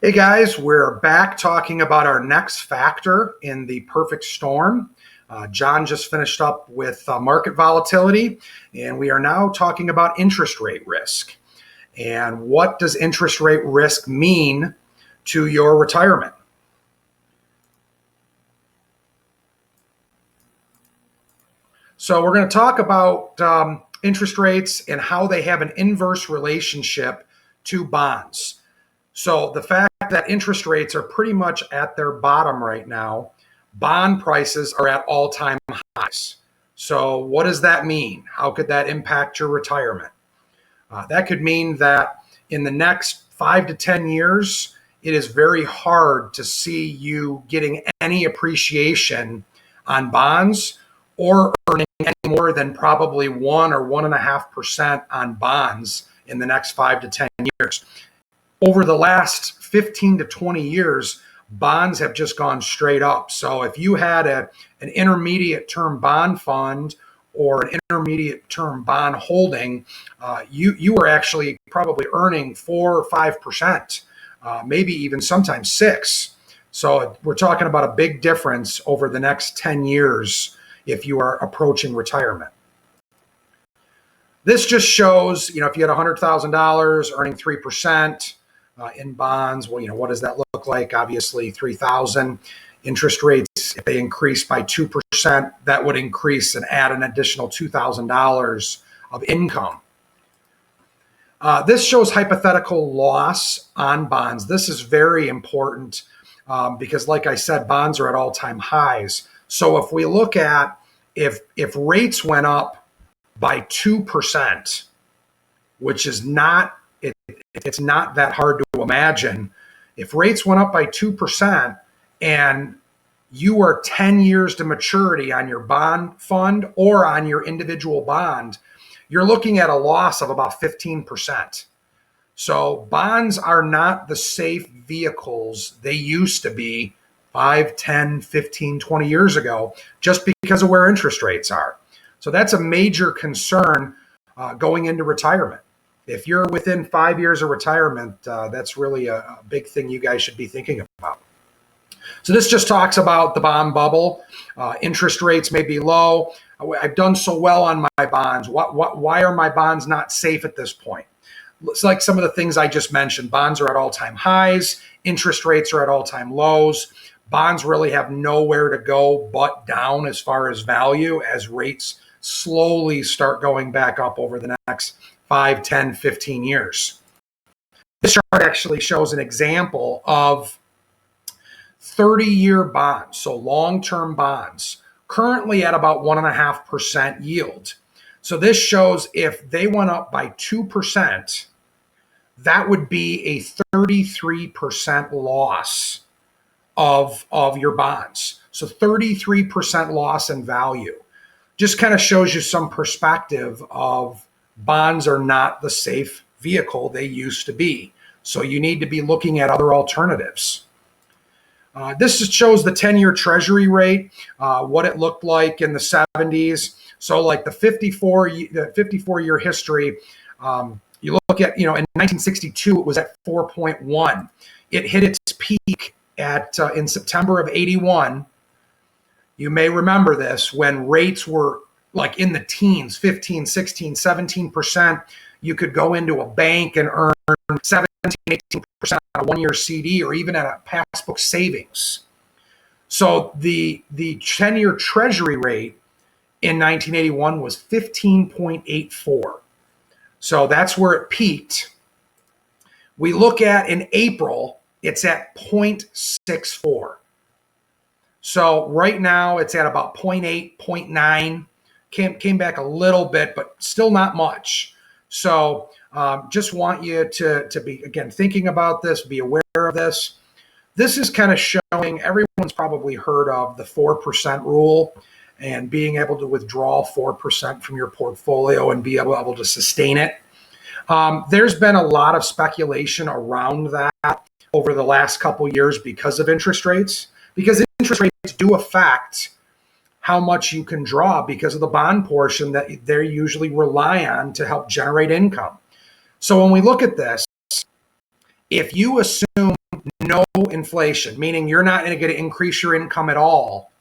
Hey guys, we're back talking about our next factor in the perfect storm. John just finished up with market volatility, and we are now talking about interest rate risk. And what does interest rate risk mean to your retirement? So we're going to talk about interest rates and how they have an inverse relationship to bonds. So the fact that interest rates are pretty much at their bottom right now, bond prices are at all-time highs. So what does that mean? How could that impact your retirement? That could mean that in the next 5 to 10 years, it is very hard to see you getting any appreciation on bonds or earning any more than probably 1 or 1.5% on bonds in the next 5 to 10 years. Over the last 15 to 20 years, bonds have just gone straight up. So if you had an intermediate term bond fund or an intermediate term bond holding, you were actually probably earning 4 or 5%, maybe even sometimes 6. So we're talking about a big difference over the next 10 years if you are approaching retirement. This just shows, if you had $100,000 earning 3%, in bonds, well, what does that look like? Obviously, 3,000. Interest rates, if they increase by 2%, that would increase and add an additional $2,000 of income. This shows hypothetical loss on bonds. This is very important because, like I said, bonds are at all-time highs. So if we look at if rates went up by 2%, which is not it's not that hard to imagine. If rates went up by 2% and you are 10 years to maturity on your bond fund or on your individual bond, you're looking at a loss of about 15%. So bonds are not the safe vehicles they used to be 5, 10, 15, 20 years ago, just because of where interest rates are. So that's a major concern going into retirement. If you're within 5 years of retirement, that's really a big thing you guys should be thinking about. So this just talks about the bond bubble. Interest rates may be low. I've done so well on my bonds. Why are my bonds not safe at this point? It's like some of the things I just mentioned. Bonds are at all-time highs. Interest rates are at all-time lows. Bonds really have nowhere to go but down as far as value as rates slowly start going back up over the next 5, 10, 15 years. This chart actually shows an example of 30-year bonds, so long-term bonds, currently at about 1.5% yield. So this shows if they went up by 2%, that would be a 33% loss of your bonds. So 33% loss in value. Just kind of shows you some perspective of bonds are not the safe vehicle they used to be. So you need to be looking at other alternatives. This just shows the 10-year Treasury rate, what it looked like in the 70s. So like the 54-year history, you look at, in 1962, it was at 4.1. It hit its peak in September of 81. You may remember this when rates were like in the teens, 15, 16, 17%, you could go into a bank and earn 17, 18% on a one-year CD or even at a passbook savings. So the 10-year Treasury rate in 1981 was 15.84. So that's where it peaked. We look at in April, it's at 0.64. So right now it's at about 0.8, 0.9. Came back a little bit, but still not much. So just want you to be, again, thinking about this, be aware of this. This is kind of showing, everyone's probably heard of the 4% rule and being able to withdraw 4% from your portfolio and be able to sustain it. There's been a lot of speculation around that over the last couple of years because of interest rates, because interest rates do affect how much you can draw because of the bond portion that they usually rely on to help generate income. So when we look at this, if you assume inflation, meaning you're not going to increase your income at all.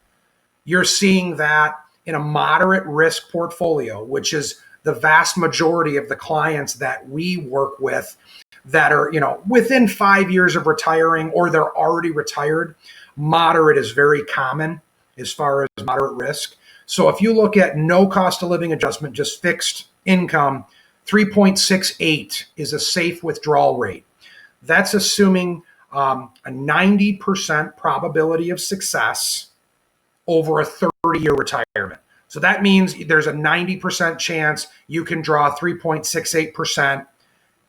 You're seeing that in a moderate risk portfolio, which is the vast majority of the clients that we work with that are, within 5 years of retiring or they're already retired. Moderate is very common as far as moderate risk. So if you look at no cost of living adjustment, just fixed income, 3.68 is a safe withdrawal rate. That's assuming a 90% probability of success over a 30-year retirement. So that means there's a 90% chance you can draw 3.68%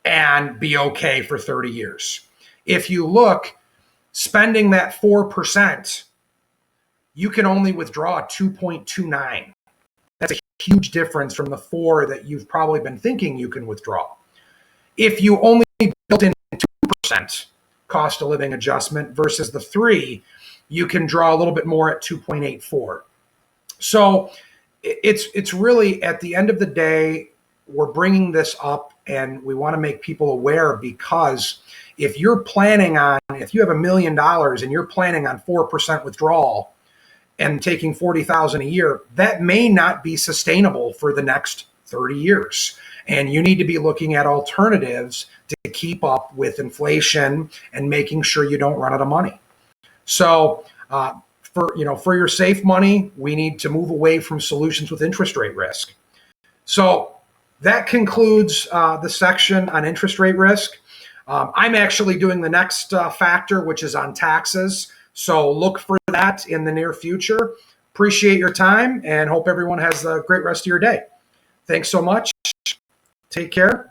and be okay for 30 years. If you look, spending that 4%, you can only withdraw 2.29. That's a huge difference from the 4 that you've probably been thinking you can withdraw. If you only built in 2% cost of living adjustment versus the 3, you can draw a little bit more at 2.84. So it's really, at the end of the day, we're bringing this up and we want to make people aware, because if you have $1 million and you're planning on 4% withdrawal and taking $40,000 a year, that may not be sustainable for the next 30 years. And you need to be looking at alternatives to keep up with inflation and making sure you don't run out of money. So for your safe money, we need to move away from solutions with interest rate risk. So that concludes the section on interest rate risk. I'm actually doing the next factor, which is on taxes. So look for that in the near future. Appreciate your time and hope everyone has a great rest of your day. Thanks so much. Take care.